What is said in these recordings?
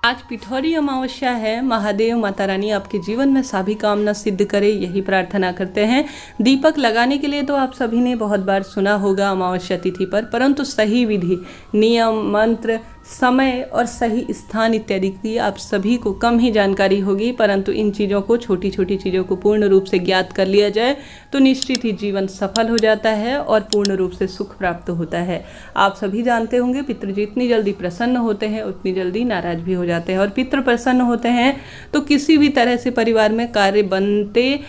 आज पिठौरी अमावस्या है। महादेव माता रानी आपके जीवन में सभी कामना सिद्ध करे, यही प्रार्थना करते हैं। दीपक लगाने के लिए तो आप सभी ने बहुत बार सुना होगा अमावस्या तिथि पर, परंतु सही विधि, नियम, मंत्र, समय और सही स्थान इत्यादि की आप सभी को कम ही जानकारी होगी, परंतु इन चीज़ों को, छोटी छोटी चीज़ों को पूर्ण रूप से ज्ञात कर लिया जाए तो निश्चित ही जीवन सफल हो जाता है और पूर्ण रूप से सुख प्राप्त होता है। आप सभी जानते होंगे पितृ जितनी जल्दी प्रसन्न होते हैं उतनी जल्दी नाराज भी हो जाते हैं, और पितृ प्रसन्न होते हैं तो किसी भी तरह से परिवार में कार्य बनते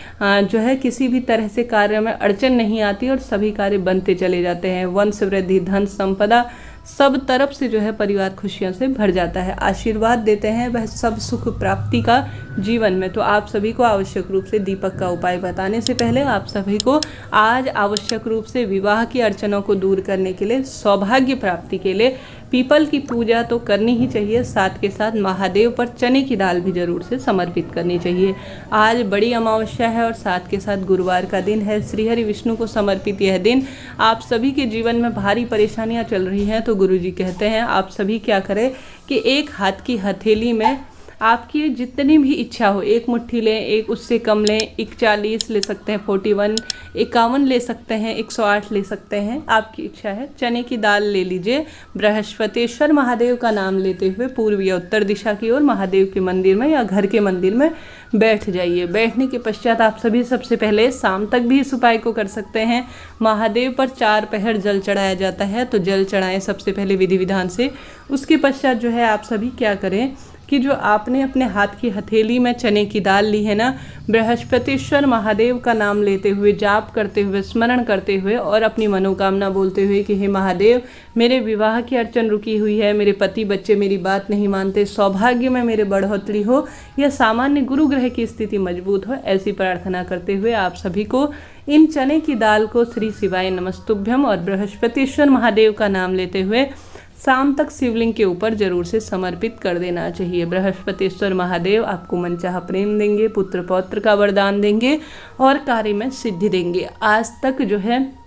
किसी भी तरह से कार्य में अड़चन नहीं आती और सभी कार्य बनते चले जाते हैं। वंश वृद्धि, धन संपदा, सब तरफ से परिवार खुशियों से भर जाता है। आशीर्वाद देते हैं वह सब सुख प्राप्ति का जीवन में। तो आप सभी को आवश्यक रूप से दीपक का उपाय बताने से पहले आप सभी को आज आवश्यक रूप से विवाह की अड़चनों को दूर करने के लिए, सौभाग्य प्राप्ति के लिए पीपल की पूजा तो करनी ही चाहिए, साथ के साथ महादेव पर चने की दाल भी जरूर से समर्पित करनी चाहिए। आज बड़ी अमावस्या है और साथ के साथ गुरुवार का दिन है। श्रीहरि विष्णु को समर्पित यह दिन आप सभी के जीवन में भारी परेशानियां चल रही हैं तो गुरुजी कहते हैं आप सभी क्या करें कि एक हाथ की हथेली में आपकी जितनी भी इच्छा हो, एक मुट्ठी लें, एक उससे कम लें, 41 ले सकते हैं, 41, 51 ले सकते हैं, 108 ले सकते हैं, आपकी इच्छा है। चने की दाल ले लीजिए। बृहस्पतिश्वर महादेव का नाम लेते हुए पूर्व या उत्तर दिशा की ओर महादेव के मंदिर में या घर के मंदिर में बैठ जाइए। बैठने के पश्चात आप सभी सबसे पहले शाम तक भी इस उपाय को कर सकते हैं। महादेव पर 4 पहर जल चढ़ाया जाता है, तो जल चढ़ाएं सबसे पहले विधि विधान से। उसके पश्चात आप सभी क्या करें कि जो आपने अपने हाथ की हथेली में चने की दाल ली है ना, बृहस्पतिश्वर महादेव का नाम लेते हुए, जाप करते हुए, स्मरण करते हुए और अपनी मनोकामना बोलते हुए कि हे महादेव, मेरे विवाह की अड़चन रुकी हुई है, मेरे पति बच्चे मेरी बात नहीं मानते, सौभाग्य में मेरे बढ़ोतरी हो या सामान्य गुरु ग्रह की स्थिति मजबूत हो, ऐसी प्रार्थना करते हुए आप सभी को इन चने की दाल को श्री शिवाय नमस्तुभ्यम और बृहस्पतिश्वर महादेव का नाम लेते हुए शाम तक शिवलिंग के ऊपर जरूर से समर्पित कर देना चाहिए। बृहस्पतिश्वर महादेव आपको मनचाहा प्रेम देंगे, पुत्र पौत्र का वरदान देंगे और कार्य में सिद्धि देंगे। आज तक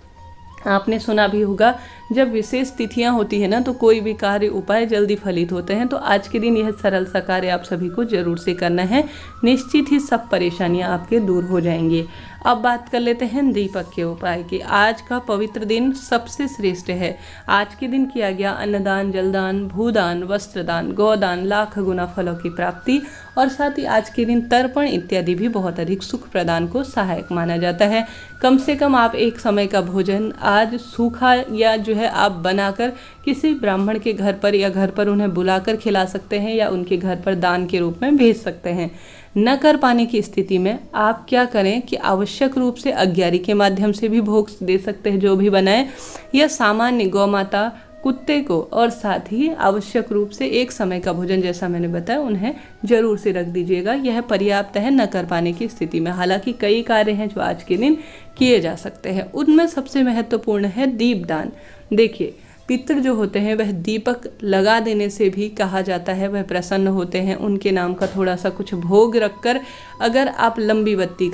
आपने सुना भी होगा जब विशेष तिथियां होती है ना तो कोई भी कार्य उपाय जल्दी फलित होते हैं, तो आज के दिन यह सरल सा कार्य आप सभी को जरूर से करना है। निश्चित ही सब परेशानियां आपके दूर हो जाएंगी। अब बात कर लेते हैं दीपक के उपाय की। आज का पवित्र दिन सबसे श्रेष्ठ है। आज के दिन किया गया अन्नदान, जलदान, भूदान, वस्त्रदान, गौदान लाख गुना फलों की प्राप्ति और साथ ही आज के दिन तर्पण इत्यादि भी बहुत अधिक सुख प्रदान को सहायक माना जाता है। कम से कम आप एक समय का भोजन आज सूखा या आप बनाकर किसी ब्राह्मण के घर पर या घर पर उन्हें बुलाकर खिला सकते हैं या उनके घर पर दान के रूप में भेज सकते हैं। न कर पाने की स्थिति में आप क्या करें कि आवश्यक रूप से अग्यारी के माध्यम से भी भोग दे सकते हैं, जो भी बनाए, या सामान्य गौ माता, कुत्ते को, और साथ ही आवश्यक रूप से एक समय का भोजन जैसा मैंने बताया उन्हें जरूर से रख दीजिएगा। यह पर्याप्त है न कर पाने की स्थिति में। हालांकि कई कार्य हैं जो आज के दिन किए जा सकते हैं, उनमें सबसे महत्वपूर्ण है दीपदान। देखिए, पितृ जो होते हैं वह दीपक लगा देने से भी कहा जाता है वह प्रसन्न होते हैं। उनके नाम का थोड़ा सा कुछ भोग रखकर अगर आप लंबी बत्ती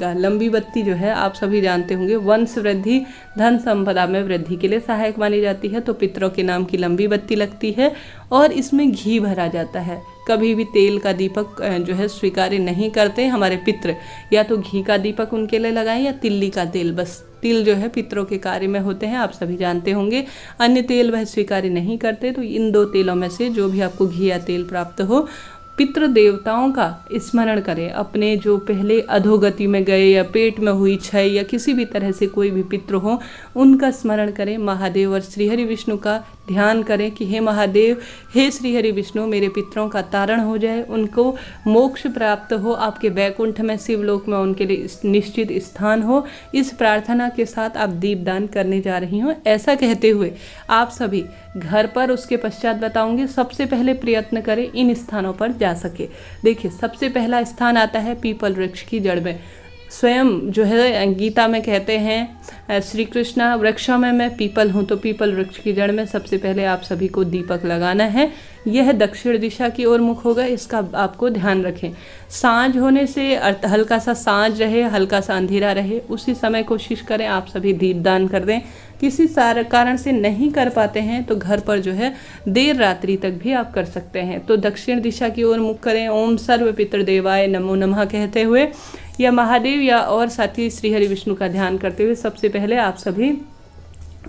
आप सभी जानते होंगे वंश वृद्धि, धन संपदा में वृद्धि के लिए सहायक मानी जाती है, तो पितरों के नाम की लंबी बत्ती लगती है और इसमें घी भरा जाता है। कभी भी तेल का दीपक स्वीकार्य नहीं करते हमारे पितृ, या तो घी का दीपक उनके लिए लगाएं या तिल्ली का तेल। बस तिल पितरों के कार्य में होते हैं, आप सभी जानते होंगे। अन्य तेल वह स्वीकार्य नहीं करते, तो इन 2 तेलों में से जो भी आपको घी या तेल प्राप्त हो, पितृ देवताओं का स्मरण करें। अपने जो पहले अधोगति में गए या पेट में हुई क्षय या किसी भी तरह से कोई भी पितृ हो, उनका स्मरण करें। महादेव और श्रीहरि विष्णु का ध्यान करें कि हे महादेव, हे श्रीहरि विष्णु, मेरे पितरों का तारण हो जाए, उनको मोक्ष प्राप्त हो, आपके वैकुंठ में, शिवलोक में उनके लिए निश्चित स्थान हो। इस प्रार्थना के साथ आप दीपदान करने जा रही हो। ऐसा कहते हुए आप सभी घर पर, उसके पश्चात बताऊंगी, सबसे पहले प्रयत्न करें इन स्थानों पर जा सके। देखिए, सबसे पहला स्थान आता है पीपल वृक्ष की जड़ में। स्वयं जो है गीता में कहते हैं श्री कृष्ण, वृक्षों में मैं पीपल हूँ, तो पीपल वृक्ष की जड़ में सबसे पहले आप सभी को दीपक लगाना है। यह दक्षिण दिशा की ओर मुख होगा, इसका आपको ध्यान रखें। सांझ होने से हल्का सा सांझ रहे, हल्का सा अंधेरा रहे, उसी समय कोशिश करें आप सभी दीपदान कर दें। किसी कारण से नहीं कर पाते हैं तो घर पर जो है देर रात्रि तक भी आप कर सकते हैं। तो दक्षिण दिशा की ओर मुख करें, ओम सर्व पितृदेवाय नमो नमः कहते हुए, या महादेव या और साथ ही श्री हरि विष्णु का ध्यान करते हुए सबसे पहले आप सभी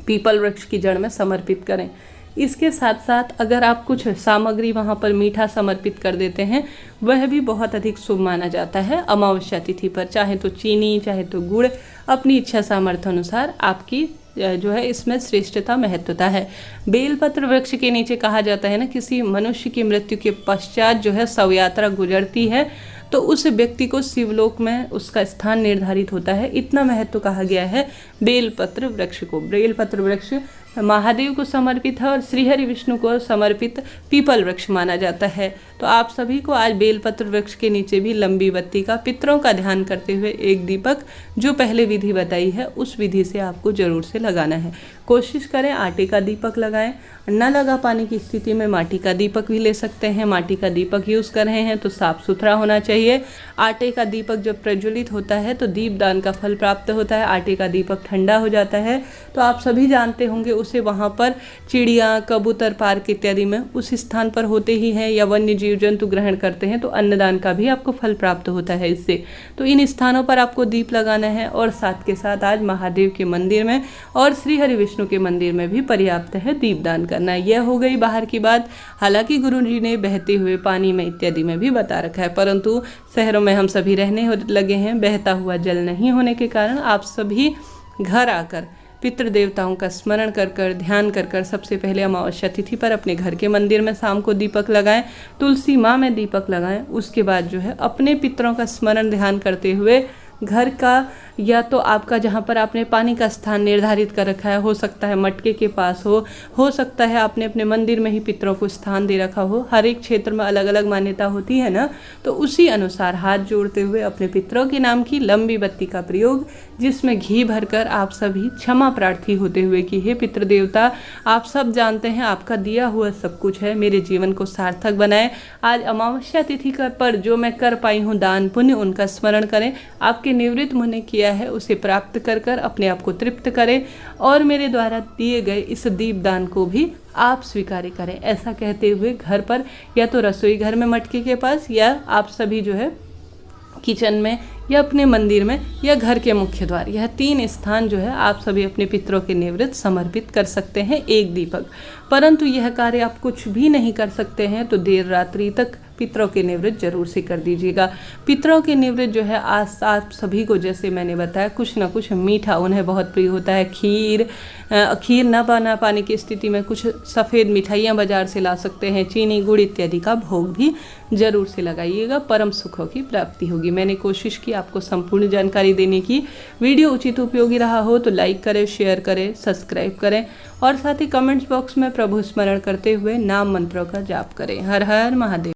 पीपल वृक्ष की जड़ में समर्पित करें। इसके साथ साथ अगर आप कुछ सामग्री वहाँ पर मीठा समर्पित कर देते हैं, वह भी बहुत अधिक शुभ माना जाता है अमावस्या तिथि पर। चाहे तो चीनी, चाहे तो गुड़, अपनी इच्छा सामर्थ्य अनुसार आपकी जो है इसमें श्रेष्ठता महत्वता है। बेलपत्र वृक्ष के नीचे कहा जाता है ना, किसी मनुष्य की मृत्यु के पश्चात जो है शव यात्रा गुजरती है तो उस व्यक्ति को शिवलोक में उसका स्थान निर्धारित होता है। इतना महत्व कहा गया है बेलपत्र वृक्ष को। बेलपत्र वृक्ष महादेव को समर्पित है और श्रीहरि विष्णु को समर्पित पीपल वृक्ष माना जाता है। तो आप सभी को आज बेलपत्र वृक्ष के नीचे भी लंबी बत्ती का, पितरों का ध्यान करते हुए एक दीपक, जो पहले विधि बताई है उस विधि से आपको जरूर से लगाना है। कोशिश करें आटे का दीपक लगाएं, न लगा पाने की स्थिति में माटी का दीपक भी ले सकते हैं। माटी का दीपक यूज़ कर रहे हैं तो साफ सुथरा होना चाहिए। आटे का दीपक जब प्रज्वलित होता है तो दीपदान का फल प्राप्त होता है। आटे का दीपक ठंडा हो जाता है तो आप सभी जानते होंगे उसे वहाँ पर चिड़िया, कबूतर, पार्क इत्यादि में उस स्थान पर होते ही हैं, या वन्य जीव जंतु ग्रहण करते हैं तो अन्नदान का भी आपको फल प्राप्त होता है इससे। तो इन स्थानों पर आपको दीप लगाना है और साथ के साथ आज महादेव के मंदिर में और श्री हरि विष्णु के मंदिर में भी पर्याप्त है दीपदान करना है। यह हो गई बाहर की बात। हालांकि गुरु जी ने बहते हुए पानी में इत्यादि में भी बता रखा है, परंतु शहरों में हम सभी रहने लगे हैं, बहता हुआ जल नहीं होने के कारण आप सभी घर आकर पितृ देवताओं का स्मरण कर कर, ध्यान कर कर सबसे पहले अमावस्या तिथि पर अपने घर के मंदिर में शाम को दीपक लगाएं, तुलसी माँ में दीपक लगाएं। उसके बाद जो है अपने पितरों का स्मरण ध्यान करते हुए घर का, या तो आपका जहाँ पर आपने पानी का स्थान निर्धारित कर रखा है, हो सकता है मटके के पास हो सकता है आपने अपने मंदिर में ही पितरों को स्थान दे रखा हो। हर एक क्षेत्र में अलग अलग मान्यता होती है ना, तो उसी अनुसार हाथ जोड़ते हुए अपने पितरों के नाम की लंबी बत्ती का प्रयोग, जिसमें घी भरकर आप सभी क्षमा प्रार्थी होते हुए कि हे पितृ देवता, आप सब जानते हैं आपका दिया हुआ सब कुछ है, मेरे जीवन को सार्थक बनाए। आज अमावस्या तिथि पर जो मैं कर पाई हूँ दान पुण्य, उनका स्मरण करें। आपके निवृत्त मुनि किया है उसे प्राप्त कर कर अपने आप को तृप्त करें और मेरे द्वारा दिए गए इस दीपदान को भी आप स्वीकार करें। ऐसा कहते हुए घर पर, या तो रसोई घर में मटके के पास, या आप सभी जो है किचन में, या अपने मंदिर में, या घर के मुख्य द्वार, यह 3 स्थान जो है आप सभी अपने पितरों के निवृत्त समर्पित कर सकते हैं एक दीपक। परंतु यह कार्य आप कुछ भी नहीं कर सकते हैं तो देर रात्रि तक पितरों के निवृत्त जरूर से कर दीजिएगा। पितरों के निवृत्त जो है आज आप सभी को, जैसे मैंने बताया, कुछ ना कुछ मीठा उन्हें बहुत प्रिय होता है। खीर न बना पाने की स्थिति में कुछ सफ़ेद मिठाइयाँ बाजार से ला सकते हैं। चीनी, गुड़ इत्यादि का भोग भी जरूर से लगाइएगा, परम सुखों की प्राप्ति होगी। मैंने कोशिश की आपको संपूर्ण जानकारी देने की। वीडियो उचित उपयोगी रहा हो तो लाइक करें, शेयर करें, सब्सक्राइब करें और साथ ही कमेंट्स बॉक्स में प्रभु स्मरण करते हुए नाम मंत्रों का जाप करें। हर हर महादेव।